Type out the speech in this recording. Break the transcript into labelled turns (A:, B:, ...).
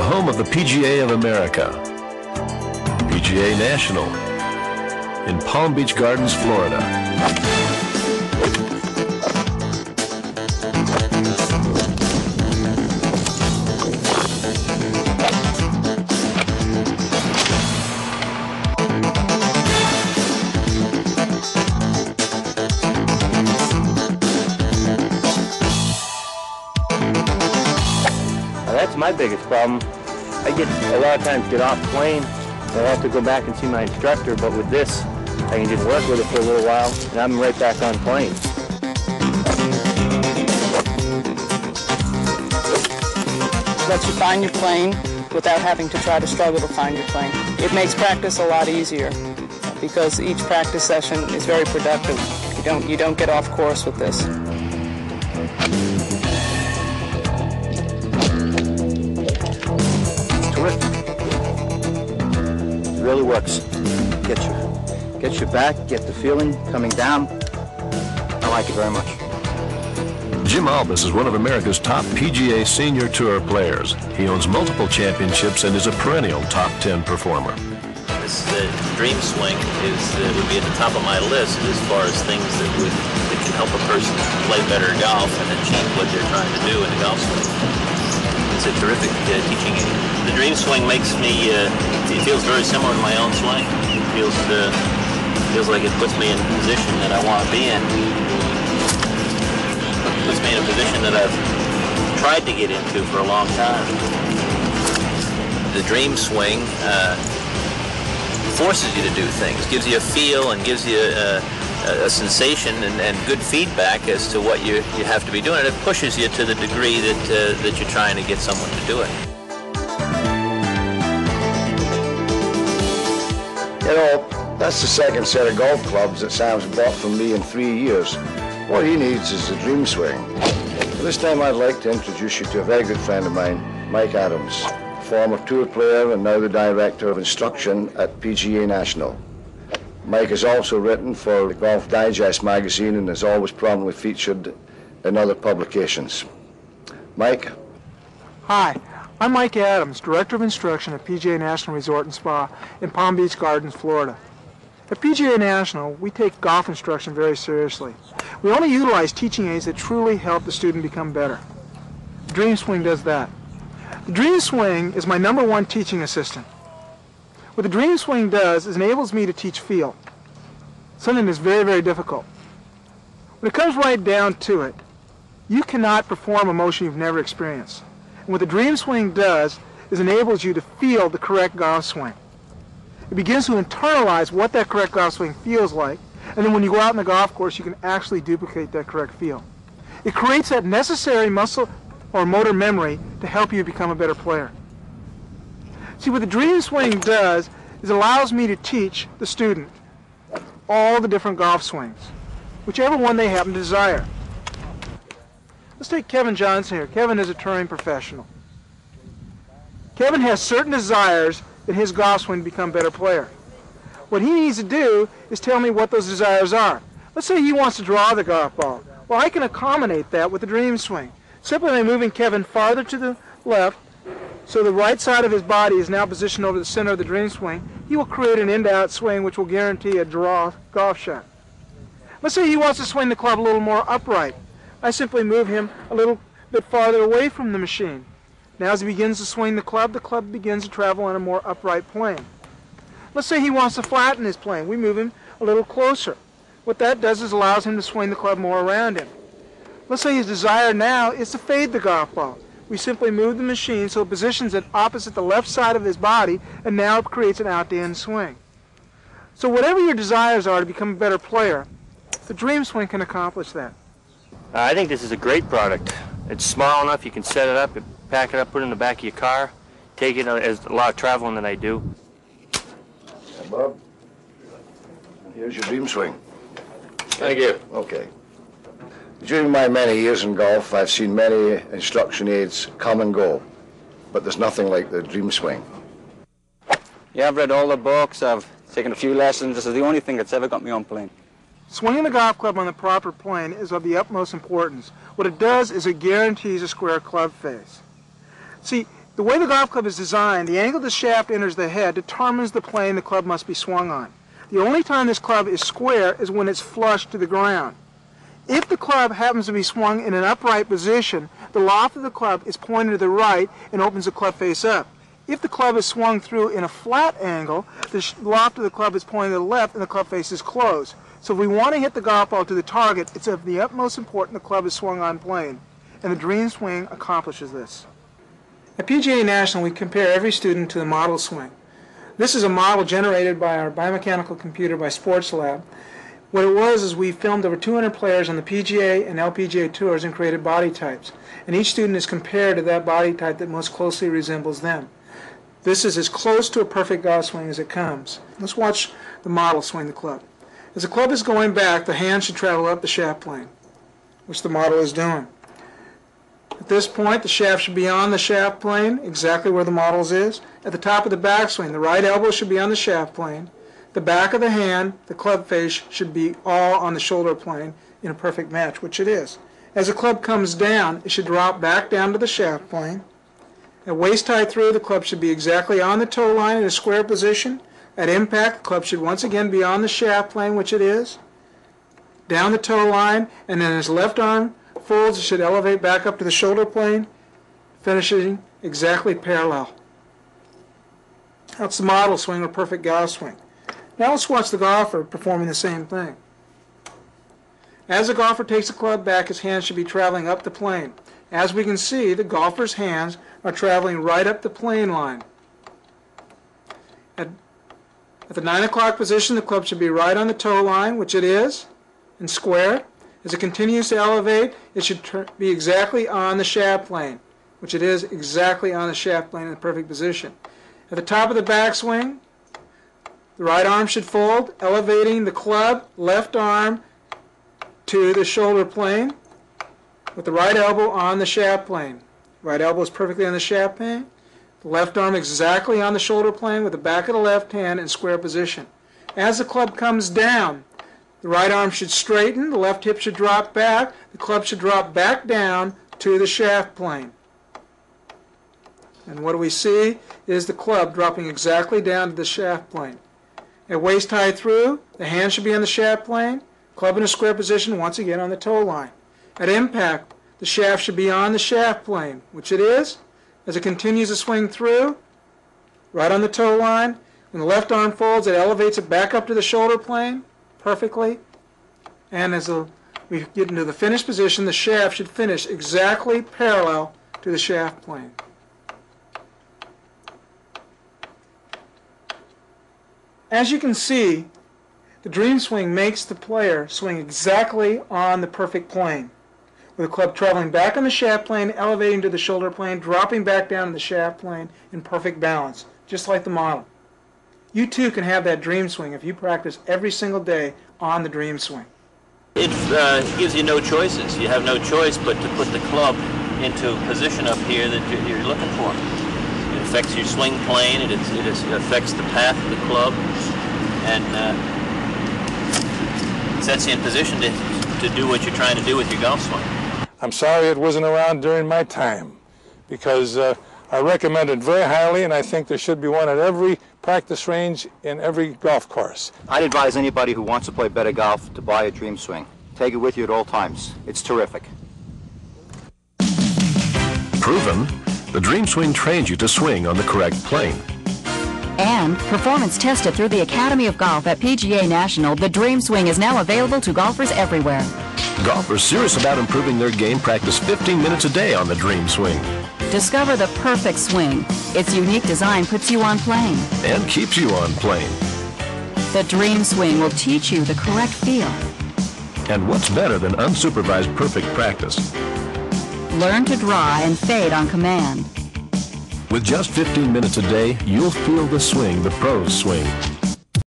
A: home of the PGA of America, PGA National, in Palm Beach Gardens, Florida.
B: That's my biggest problem. I get a lot of times get off plane, I have to go back and see my instructor, but with this, I can just work with it for a little while, and I'm right back on plane.
C: Lets you find your plane without having to try to struggle to find your plane. It makes practice a lot easier because each practice session is very productive. You don't get off course with this.
B: It really works. Gets your back, get the feeling coming down. I like it very much.
A: Jim Albus is one of America's top PGA Senior Tour players. He owns multiple championships and is a perennial top 10 performer.
D: This Dream Swing would be at the top of my list as far as things that can help a person play better golf and achieve what they're trying to do in the golf swing. It's a terrific teaching aid. The Dream Swing makes me, it feels very similar to my own swing. It feels like it puts me in a position that I want to be in. It puts me in a position that I've tried to get into for a long time. The Dream Swing forces you to do things, gives you a feel and gives you a sensation and good feedback as to what you have to be doing, and it pushes you to the degree that you're trying to get someone to do it.
E: You know, that's the second set of golf clubs that Sam's bought from me in 3 years. What he needs is the Dream Swing. This time I'd like to introduce you to a very good friend of mine, Mike Adams, former tour player and now the director of instruction at PGA National. Mike has also written for the Golf Digest magazine and is always prominently featured in other publications. Mike?
F: Hi, I'm Mike Adams, Director of Instruction at PGA National Resort and Spa in Palm Beach Gardens, Florida. At PGA National, we take golf instruction very seriously. We only utilize teaching aids that truly help the student become better. The Dream Swing does that. The Dream Swing is my #1 teaching assistant. What the Dream Swing does is enables me to teach feel, something that's very, very difficult. When it comes right down to it, you cannot perform a motion you've never experienced. And what the Dream Swing does is enables you to feel the correct golf swing. It begins to internalize what that correct golf swing feels like, and then when you go out in the golf course, you can actually duplicate that correct feel. It creates that necessary muscle or motor memory to help you become a better player. See, what the Dream Swing does is allows me to teach the student all the different golf swings, whichever one they happen to desire. Let's take Kevin Johnson here. Kevin is a touring professional. Kevin has certain desires in his golf swing to become a better player. What he needs to do is tell me what those desires are. Let's say he wants to draw the golf ball. Well, I can accommodate that with the Dream Swing. Simply by moving Kevin farther to the left, so the right side of his body is now positioned over the center of the Dream Swing, he will create an in-out swing which will guarantee a draw golf shot. Let's say he wants to swing the club a little more upright. I simply move him a little bit farther away from the machine. Now as he begins to swing the club begins to travel on a more upright plane. Let's say he wants to flatten his plane. We move him a little closer. What that does is allows him to swing the club more around him. Let's say his desire now is to fade the golf ball. We simply move the machine so it positions it opposite the left side of his body, and now it creates an out-to-in swing. So whatever your desires are to become a better player, the Dream Swing can accomplish that.
B: I think this is a great product. It's small enough, you can set it up, pack it up, put it in the back of your car, take it as a lot of traveling that I do.
E: Hey, Bob, here's your Dream Swing.
D: Thank you.
E: Okay. During my many years in golf, I've seen many instruction aids come and go, but there's nothing like the Dream Swing.
G: Yeah, I've read all the books, I've taken a few lessons. This is the only thing that's ever got me on plane.
F: Swinging the golf club on the proper plane is of the utmost importance. What it does is it guarantees a square club face. See, The way the golf club is designed, the angle the shaft enters the head determines the plane the club must be swung on. The only time this club is square is when it's flush to the ground. If the club happens to be swung in an upright position, the loft of the club is pointed to the right and opens the club face up. If the club is swung through in a flat angle, the loft of the club is pointed to the left and the club face is closed. So if we want to hit the golf ball to the target, it's of the utmost importance the club is swung on plane. And the Dream Swing accomplishes this. At PGA National, we compare every student to the model swing. This is a model generated by our biomechanical computer by Sports Lab. What it was is we filmed over 200 players on the PGA and LPGA tours and created body types. And each student is compared to that body type that most closely resembles them. This is as close to a perfect golf swing as it comes. Let's watch the model swing the club. As the club is going back, the hand should travel up the shaft plane, which the model is doing. At this point, the shaft should be on the shaft plane, exactly where the model's is. At the top of the backswing, the right elbow should be on the shaft plane. The back of the hand, the club face, should be all on the shoulder plane in a perfect match, which it is. As the club comes down, it should drop back down to the shaft plane. At waist high through, the club should be exactly on the toe line in a square position. At impact, the club should once again be on the shaft plane, which it is. Down the toe line, and then as left arm folds, it should elevate back up to the shoulder plane, finishing exactly parallel. That's the model swing or perfect golf swing. Now let's watch the golfer performing the same thing. As the golfer takes the club back, his hands should be traveling up the plane. As we can see, the golfer's hands are traveling right up the plane line. At the 9 o'clock position, the club should be right on the toe line, which it is, and square. As it continues to elevate, it should be exactly on the shaft plane, which it is exactly on the shaft plane in the perfect position. At the top of the backswing, the right arm should fold, elevating the club, left arm to the shoulder plane, with the right elbow on the shaft plane. Right elbow is perfectly on the shaft plane. The left arm exactly on the shoulder plane with the back of the left hand in square position. As the club comes down, the right arm should straighten, the left hip should drop back, the club should drop back down to the shaft plane. And what do we see is the club dropping exactly down to the shaft plane. At waist high through, the hand should be on the shaft plane, club in a square position, once again on the toe line. At impact, the shaft should be on the shaft plane, which it is. As it continues to swing through, right on the toe line, when the left arm folds, it elevates it back up to the shoulder plane perfectly. And as we get into the finished position, the shaft should finish exactly parallel to the shaft plane. As you can see, the Dream Swing makes the player swing exactly on the perfect plane, with the club traveling back on the shaft plane, elevating to the shoulder plane, dropping back down to the shaft plane in perfect balance, just like the model. You too can have that Dream Swing if you practice every single day on the Dream Swing.
D: It gives you no choices. You have no choice but to put the club into a position up here that you're looking for. It affects your swing plane, it affects the path of the club, and sets you in position to do what you're trying to do with your golf swing.
H: I'm sorry it wasn't around during my time, because I recommend it very highly, and I think there should be one at every practice range in every golf course.
G: I'd advise anybody who wants to play better golf to buy a Dream Swing. Take it with you at all times. It's terrific.
A: Proven, the Dream Swing trains you to swing on the correct plane.
I: And performance tested through the Academy of Golf at PGA National, the Dream Swing is now available to golfers everywhere.
A: Golfers serious about improving their game practice 15 minutes a day on the Dream Swing.
I: Discover the perfect swing. Its unique design puts you on plane.
A: And keeps you on plane.
I: The Dream Swing will teach you the correct feel.
A: And what's better than unsupervised perfect practice?
I: Learn to draw and fade on command.
A: With just 15 minutes a day, you'll feel the swing the pros swing.